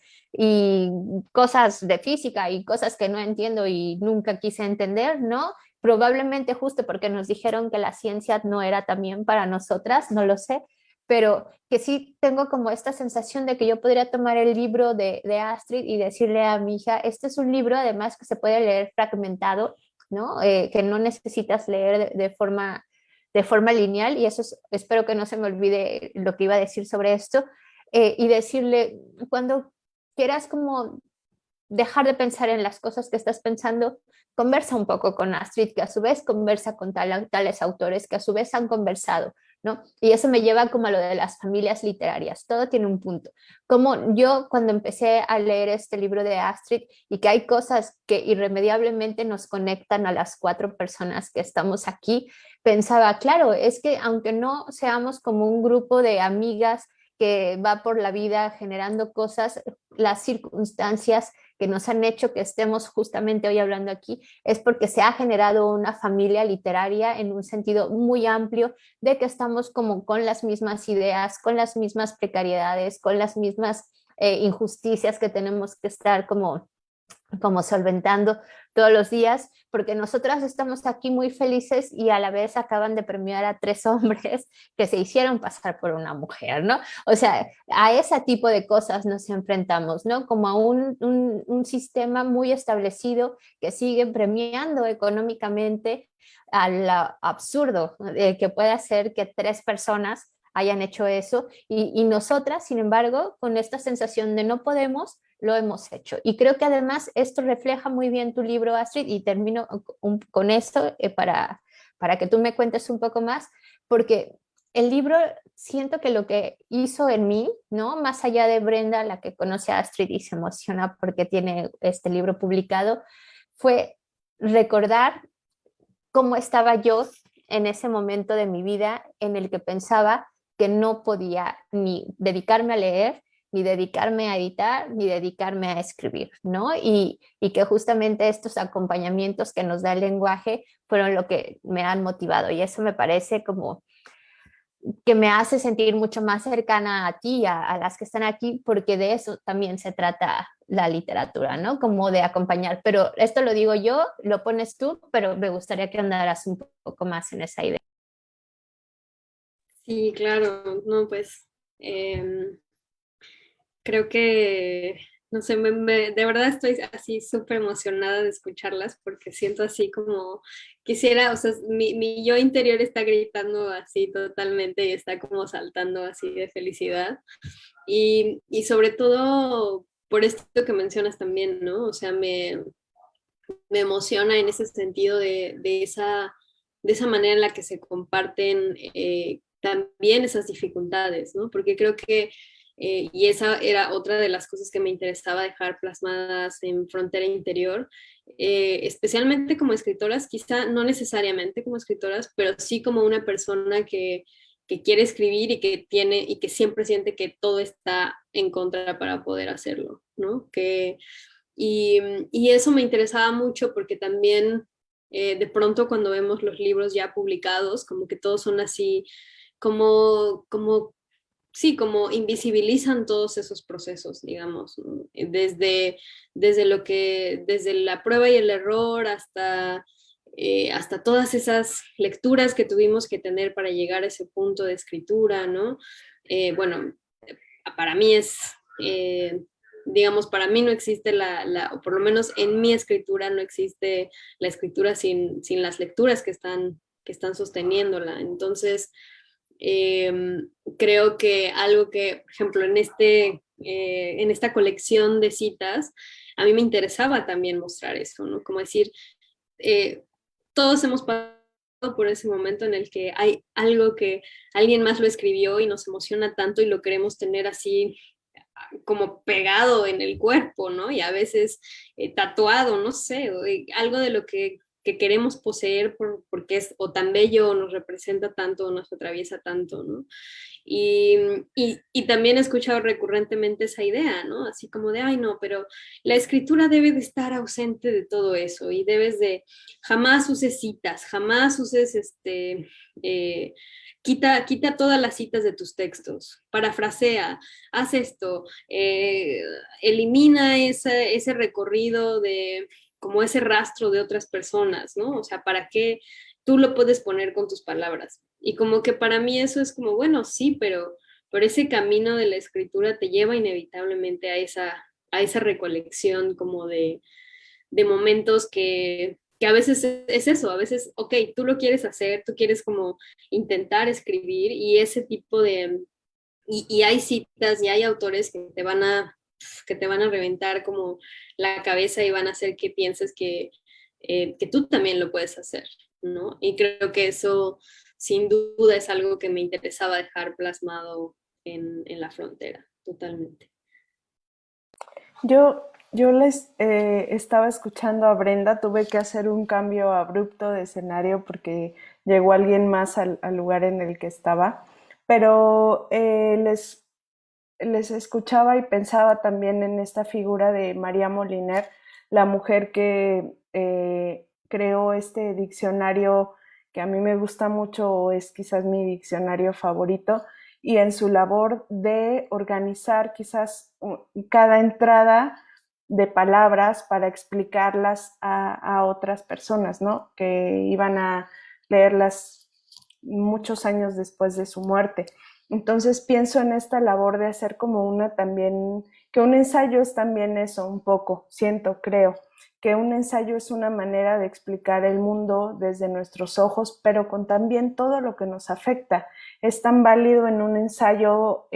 [SPEAKER 4] cosas de física y cosas que no entiendo y nunca quise entender, ¿no? Probablemente justo porque nos dijeron que la ciencia no era también para nosotras, no lo sé, pero que sí tengo como esta sensación de que yo podría tomar el libro de Astrid y decirle a mi hija, este es un libro además que se puede leer fragmentado, ¿no? Que no necesitas leer de forma lineal, y eso espero que no se me olvide lo que iba a decir sobre esto, y decirle, cuando quieras como dejar de pensar en las cosas que estás pensando, conversa un poco con Astrid, que a su vez conversa con tales autores, que a su vez han conversado, ¿no? Y eso me lleva como a lo de las familias literarias, todo tiene un punto. Como yo cuando empecé a leer este libro de Astrid, y que hay cosas que irremediablemente nos conectan a las 4 personas que estamos aquí, pensaba, claro, es que aunque no seamos como un grupo de amigas que va por la vida generando cosas, las circunstancias que nos han hecho que estemos justamente hoy hablando aquí es porque se ha generado una familia literaria en un sentido muy amplio de que estamos como con las mismas ideas, con las mismas precariedades, con las mismas injusticias que tenemos que estar como solventando todos los días, porque nosotras estamos aquí muy felices y a la vez acaban de premiar a 3 hombres que se hicieron pasar por una mujer, ¿no? O sea, a ese tipo de cosas nos enfrentamos, ¿no? Como a un sistema muy establecido que sigue premiando económicamente al absurdo que puede hacer que 3 personas hayan hecho eso y nosotras, sin embargo, con esta sensación de no podemos, lo hemos hecho. Y creo que además esto refleja muy bien tu libro, Astrid, y termino con esto para que tú me cuentes un poco más, porque el libro siento que lo que hizo en mí, ¿no? Más allá de Brenda, la que conoce a Astrid y se emociona porque tiene este libro publicado, fue recordar cómo estaba yo en ese momento de mi vida en el que pensaba que no podía ni dedicarme a leer, ni dedicarme a editar, ni dedicarme a escribir, ¿no? Y que justamente estos acompañamientos que nos da el lenguaje fueron lo que me han motivado y eso me parece como que me hace sentir mucho más cercana a ti, a las que están aquí, porque de eso también se trata la literatura, ¿no? Como de acompañar. Pero esto lo digo yo, lo pones tú, pero me gustaría que andaras un poco más en esa idea.
[SPEAKER 3] Sí, claro, no, pues creo que, no sé, de verdad estoy así súper emocionada de escucharlas porque siento así como quisiera, o sea, mi yo interior está gritando así totalmente y está como saltando así de felicidad. Y sobre todo por esto que mencionas también, ¿no? O sea, me emociona en ese sentido de esa manera en la que se comparten también esas dificultades, ¿no? Porque creo que, y esa era otra de las cosas que me interesaba dejar plasmadas en Frontera Interior, especialmente como escritoras, quizá no necesariamente como escritoras, pero sí como una persona que quiere escribir y que tiene y que siempre siente que todo está en contra para poder hacerlo, ¿no? Y eso me interesaba mucho porque también de pronto cuando vemos los libros ya publicados, como que todos son así, sí, como invisibilizan todos esos procesos, digamos, ¿no? Desde la prueba y el error hasta todas esas lecturas que tuvimos que tener para llegar a ese punto de escritura, ¿no? Bueno, para mí eh, digamos, para mí no existe o por lo menos en mi escritura no existe la escritura sin las lecturas que están sosteniéndola. Entonces, creo que algo que, por ejemplo, en esta colección de citas, a mí me interesaba también mostrar eso, ¿no? Como decir, eh, todos hemos pasado por ese momento en el que hay algo que alguien más lo escribió y nos emociona tanto y lo queremos tener así como pegado en el cuerpo, ¿no? Y a veces tatuado, no sé, algo de lo que queremos poseer porque es o tan bello o nos representa tanto o nos atraviesa tanto, ¿no? Y, y también he escuchado recurrentemente esa idea, ¿no? Así como de, ay, no, pero la escritura debe de estar ausente de todo eso y debes de, jamás uses citas, jamás uses quita todas las citas de tus textos, parafrasea, haz esto, elimina ese recorrido de como ese rastro de otras personas, ¿no? O sea, ¿para qué tú lo puedes poner con tus palabras? Y como que para mí eso es como, bueno, sí, pero por ese camino de la escritura te lleva inevitablemente a esa recolección como de momentos que a veces es eso, a veces, ok, tú lo quieres hacer, tú quieres como intentar escribir y ese tipo y hay citas y hay autores que te van a reventar como la cabeza y van a hacer que pienses que tú también lo puedes hacer, ¿no? Y creo que eso sin duda es algo que me interesaba dejar plasmado en la frontera, totalmente.
[SPEAKER 2] Yo les estaba escuchando a Brenda, tuve que hacer un cambio abrupto de escenario porque llegó alguien más al lugar en el que estaba, pero les escuchaba y pensaba también en esta figura de María Moliner, la mujer que creó este diccionario que a mí me gusta mucho, es quizás mi diccionario favorito, y en su labor de organizar quizás cada entrada de palabras para explicarlas a otras personas, ¿no? Que iban a leerlas muchos años después de su muerte. Entonces pienso en esta labor de hacer como una también, que un ensayo es también eso, un poco, siento, creo, que un ensayo es una manera de explicar el mundo desde nuestros ojos, pero con también todo lo que nos afecta. Es tan válido en un ensayo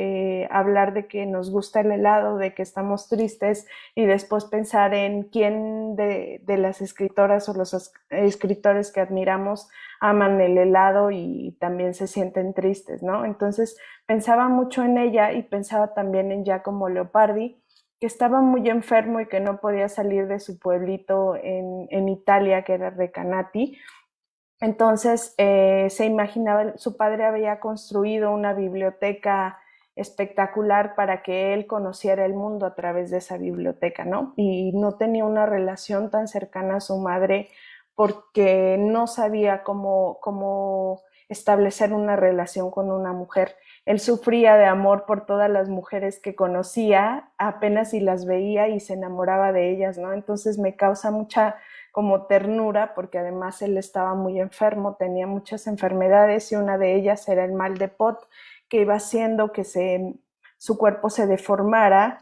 [SPEAKER 2] hablar de que nos gusta el helado, de que estamos tristes y después pensar en quién de las escritoras o los escritores que admiramos aman el helado y también se sienten tristes, ¿no? Entonces pensaba mucho en ella y pensaba también en Giacomo Leopardi, que estaba muy enfermo y que no podía salir de su pueblito en Italia, que era Recanati. Entonces se imaginaba, su padre había construido una biblioteca espectacular para que él conociera el mundo a través de esa biblioteca, ¿no? Y no tenía una relación tan cercana a su madre porque no sabía cómo establecer una relación con una mujer. Él sufría de amor por todas las mujeres que conocía, apenas si las veía y se enamoraba de ellas, ¿no? Entonces me causa mucha como ternura, porque además él estaba muy enfermo, tenía muchas enfermedades y una de ellas era el mal de Pot, que iba haciendo que su cuerpo se deformara,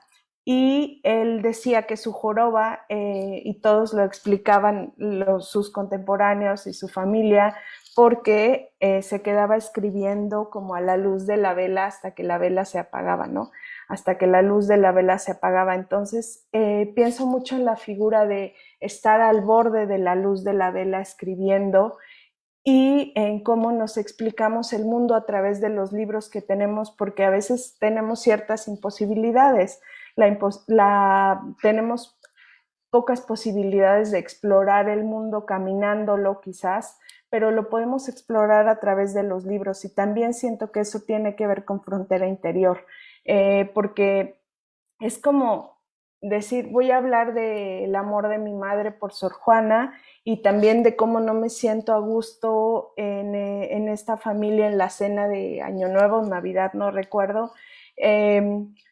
[SPEAKER 2] y él decía que su joroba, y todos lo explicaban, sus contemporáneos y su familia, porque se quedaba escribiendo como a la luz de la vela hasta que la vela se apagaba, ¿no? Hasta que la luz de la vela se apagaba. Entonces pienso mucho en la figura de estar al borde de la luz de la vela escribiendo, y en cómo nos explicamos el mundo a través de los libros que tenemos, porque a veces tenemos ciertas imposibilidades. Tenemos pocas posibilidades de explorar el mundo caminándolo quizás, pero lo podemos explorar a través de los libros, y también siento que eso tiene que ver con frontera interior, porque es como decir, voy a hablar del amor de mi madre por Sor Juana, y también de cómo no me siento a gusto en esta familia en la cena de Año Nuevo, Navidad, no recuerdo,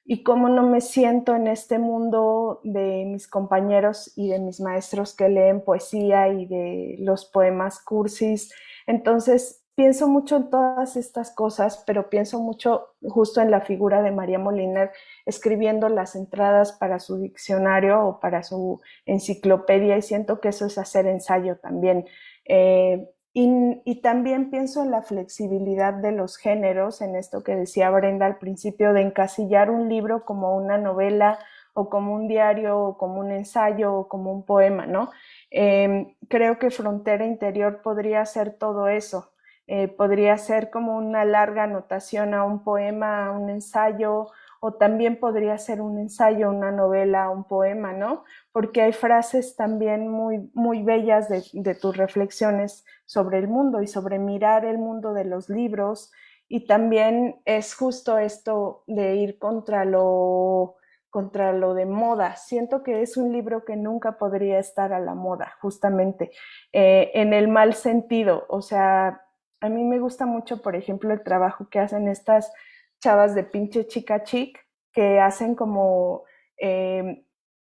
[SPEAKER 2] y cómo no me siento en este mundo de mis compañeros y de mis maestros que leen poesía y de los poemas cursis. Entonces pienso mucho en todas estas cosas, pero pienso mucho justo en la figura de María Moliner escribiendo las entradas para su diccionario o para su enciclopedia, y siento que eso es hacer ensayo también. Y también pienso en la flexibilidad de los géneros, en esto que decía Brenda al principio, de encasillar un libro como una novela o como un diario o como un ensayo o como un poema, ¿no? Creo que Frontera Interior podría ser todo eso. Podría ser como una larga anotación a un poema, a un ensayo, o también podría ser un ensayo, una novela, un poema, ¿no? Porque hay frases también muy, muy bellas de tus reflexiones sobre el mundo y sobre mirar el mundo de los libros, y también es justo esto de ir contra lo de moda. Siento que es un libro que nunca podría estar a la moda, justamente, en el mal sentido. O sea, a mí me gusta mucho, por ejemplo, el trabajo que hacen estas chavas de Pinche Chica Chic, que hacen como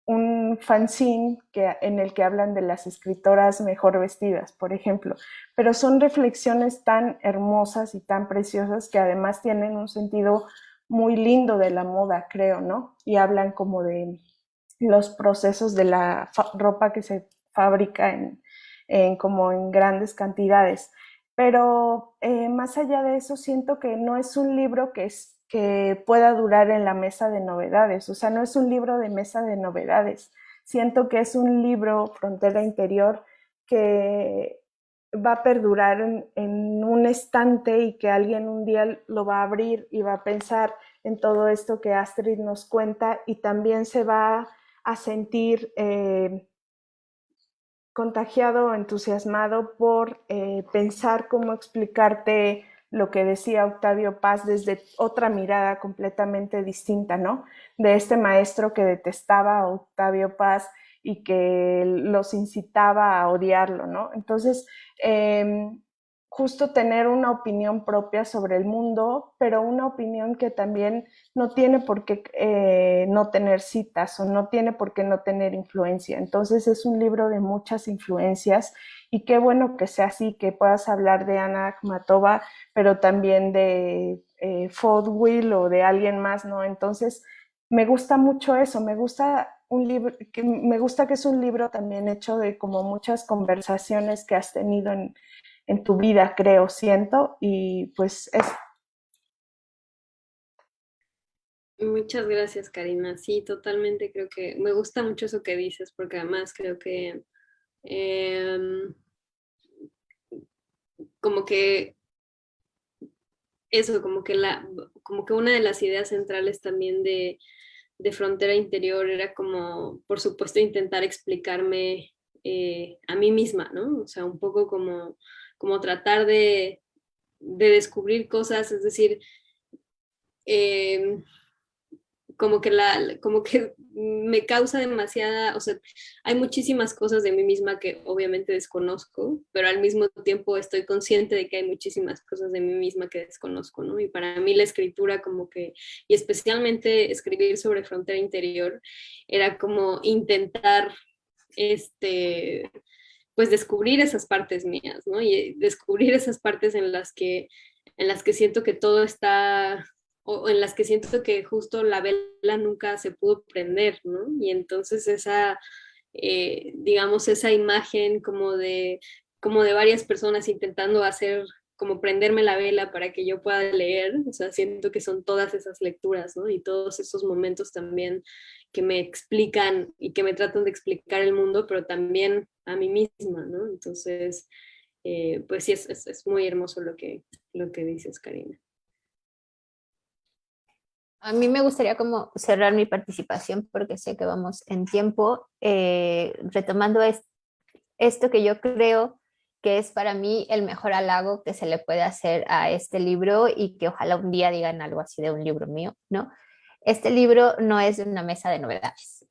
[SPEAKER 2] un fanzine en el que hablan de las escritoras mejor vestidas, por ejemplo. Pero son reflexiones tan hermosas y tan preciosas que además tienen un sentido muy lindo de la moda, creo, ¿no? Y hablan como de los procesos de la ropa que se fabrica como en grandes cantidades. Pero más allá de eso, siento que no es un libro que pueda durar en la mesa de novedades. O sea, no es un libro de mesa de novedades. Siento que es un libro, Frontera Interior, que va a perdurar en un estante, y que alguien un día lo va a abrir y va a pensar en todo esto que Astrid nos cuenta, y también se va a sentir contagiado, entusiasmado por pensar cómo explicarte lo que decía Octavio Paz desde otra mirada completamente distinta, ¿no? De este maestro que detestaba a Octavio Paz y que los incitaba a odiarlo, ¿no? Entonces, justo tener una opinión propia sobre el mundo, pero una opinión que también no tiene por qué no tener citas o no tiene por qué no tener influencia. Entonces es un libro de muchas influencias y qué bueno que sea así, que puedas hablar de Anna Akhmatova, pero también de Fodwill o de alguien más, ¿no? Entonces me gusta mucho eso, me gusta un libro, me gusta que es un libro también hecho de como muchas conversaciones que has tenido en tu vida, creo, siento, y pues es...
[SPEAKER 3] Muchas gracias, Karina. Sí, totalmente creo que me gusta mucho eso que dices, porque además creo que em, como que eso, como que una de las ideas centrales también de Frontera Interior era como, por supuesto, intentar explicarme a mí misma, ¿no? O sea, un poco como tratar de descubrir cosas, es decir, eh, como que me causa demasiada, o sea, hay muchísimas cosas de mí misma que obviamente desconozco, pero al mismo tiempo estoy consciente de que hay muchísimas cosas de mí misma que desconozco, ¿no? Y para mí la escritura como que, y especialmente escribir sobre Frontera Interior, era como intentar, pues descubrir esas partes mías, ¿no? Y descubrir esas partes en las que siento que todo está, o en las que siento que justo la vela nunca se pudo prender, ¿no? Y entonces esa, digamos, esa imagen como de varias personas intentando hacer, como prenderme la vela para que yo pueda leer, o sea, siento que son todas esas lecturas, ¿no? Y todos esos momentos también que me explican y que me tratan de explicar el mundo, pero también a mí misma, ¿no? Entonces, pues sí, es muy hermoso lo que dices, Karina.
[SPEAKER 4] A mí me gustaría como cerrar mi participación porque sé que vamos en tiempo, retomando esto que yo creo que es para mí el mejor halago que se le puede hacer a este libro y que ojalá un día digan algo así de un libro mío, ¿no? Este libro no es una mesa de novedades.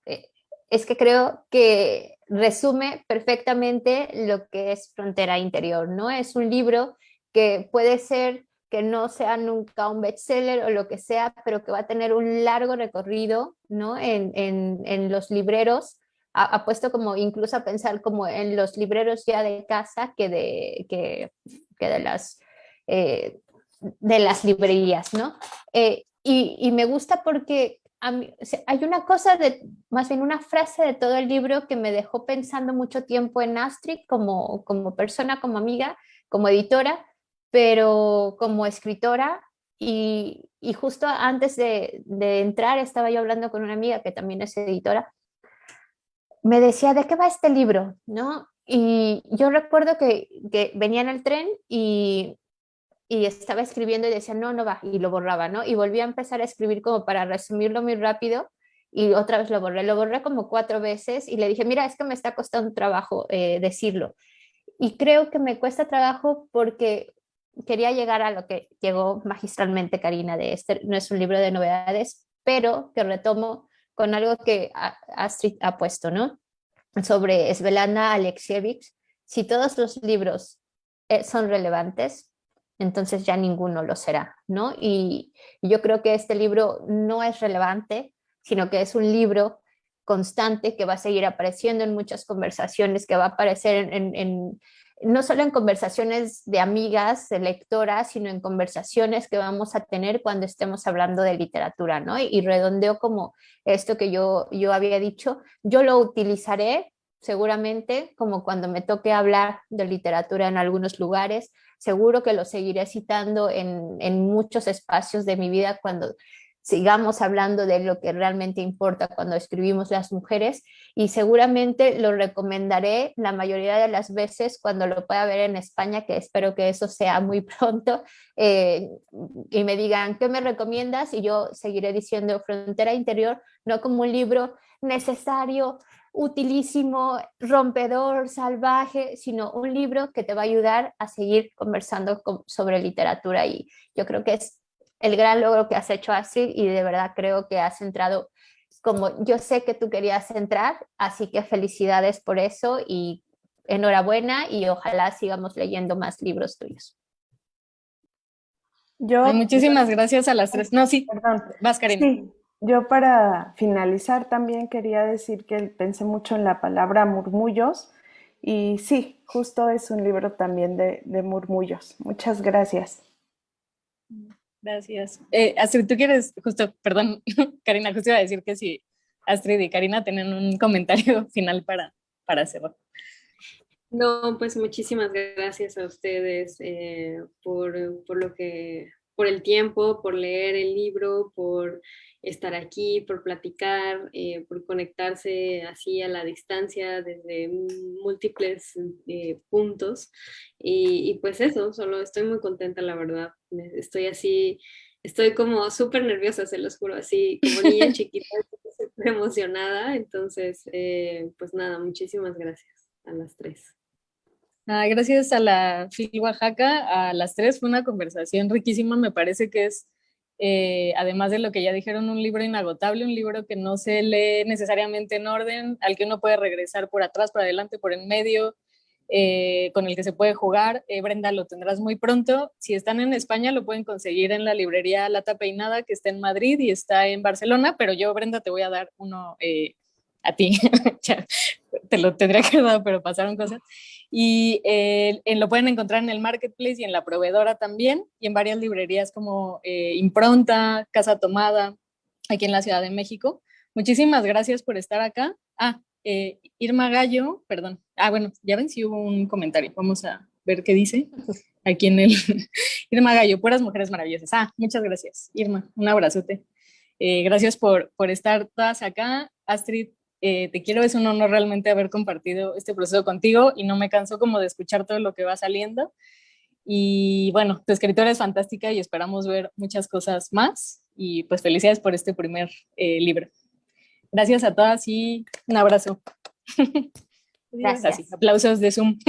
[SPEAKER 4] Es que creo que resume perfectamente lo que es Frontera Interior, ¿no? Es un libro que puede ser que no sea nunca un bestseller o lo que sea, pero que va a tener un largo recorrido, ¿no? En los libreros. Apuesto como incluso a pensar como en los libreros ya de casa que eh, de las librerías, ¿no? Y me gusta porque o sea, hay una cosa más bien una frase de todo el libro que me dejó pensando mucho tiempo en Astrid como persona, como amiga, como editora, pero como escritora. Y justo antes de entrar estaba yo hablando con una amiga que también es editora. Me decía, ¿de qué va este libro? ¿No? Y yo recuerdo que venía en el tren y estaba escribiendo y decía, no, no va, y lo borraba, ¿no? Y volví a empezar a escribir como para resumirlo muy rápido y otra vez lo borré como 4 veces y le dije, mira, es que me está costando trabajo decirlo. Y creo que me cuesta trabajo porque quería llegar a lo que llegó magistralmente Karina de este, no es un libro de novedades, pero que retomo con algo que Astrid ha puesto, ¿no? Sobre Svetlana Alexievich. Si todos los libros son relevantes, entonces ya ninguno lo será, ¿no? Y yo creo que este libro no es relevante, sino que es un libro constante que va a seguir apareciendo en muchas conversaciones, que va a aparecer no solo en conversaciones de amigas, de lectoras, sino en conversaciones que vamos a tener cuando estemos hablando de literatura, ¿no? Y redondeo como esto que yo había dicho, yo lo utilizaré seguramente como cuando me toque hablar de literatura en algunos lugares, seguro que lo seguiré citando en muchos espacios de mi vida cuando sigamos hablando de lo que realmente importa cuando escribimos las mujeres, y seguramente lo recomendaré la mayoría de las veces cuando lo pueda ver en España, que espero que eso sea muy pronto, y me digan, ¿qué me recomiendas? Y yo seguiré diciendo Frontera Interior, no como un libro necesario, utilísimo, rompedor, salvaje, sino un libro que te va a ayudar a seguir conversando sobre literatura, y yo creo que es el gran logro que has hecho, Astrid, y de verdad creo que has entrado como yo sé que tú querías entrar, así que felicidades por eso y enhorabuena, y ojalá sigamos leyendo más libros tuyos.
[SPEAKER 1] Ay,
[SPEAKER 2] Yo,
[SPEAKER 1] muchísimas gracias a las tres. No, sí,
[SPEAKER 2] perdón,
[SPEAKER 1] vas, Karina.
[SPEAKER 2] sí, yo para finalizar también quería decir que pensé mucho en la palabra murmullos y sí, justo es un libro también de murmullos. Muchas gracias.
[SPEAKER 1] Gracias. Astrid, tú quieres, justo, perdón, Karina, justo iba a decir que si Astrid y Karina tienen un comentario final para cerrar.
[SPEAKER 3] No, pues muchísimas gracias a ustedes por lo por el tiempo, por leer el libro, por estar aquí, por platicar, por conectarse así a la distancia desde múltiples puntos. Y pues eso, solo estoy muy contenta, la verdad. Estoy así, estoy como súper nerviosa, se los juro, así como niña chiquita, súper emocionada. Entonces, pues nada, muchísimas gracias a las tres.
[SPEAKER 1] Gracias a la FIL Oaxaca, a las tres, fue una conversación riquísima. Me parece que es, además de lo que ya dijeron, un libro inagotable, un libro que no se lee necesariamente en orden, al que uno puede regresar por atrás, por adelante, por en medio, con el que se puede jugar. Brenda, lo tendrás muy pronto. Si están en España, lo pueden conseguir en la librería Lata Peinada, que está en Madrid y está en Barcelona, pero yo, Brenda, te voy a dar uno a ti. Te lo tendría que dar, pero pasaron cosas. Y lo pueden encontrar en el Marketplace y en la proveedora también, y en varias librerías como Impronta, Casa Tomada, aquí en la Ciudad de México. Muchísimas gracias por estar acá. Irma Gallo, perdón. Bueno, ya ven si hubo un comentario. Vamos a ver qué dice aquí en el Irma Gallo, puras mujeres maravillosas. Muchas gracias, Irma. Un abrazote. Gracias por estar todas acá. Astrid, te quiero, es un honor realmente haber compartido este proceso contigo y no me canso como de escuchar todo lo que va saliendo. Y bueno, tu escritora es fantástica y esperamos ver muchas cosas más. Y pues felicidades por este primer libro. Gracias a todas y un abrazo.
[SPEAKER 4] Gracias.
[SPEAKER 1] Así, aplausos de Zoom.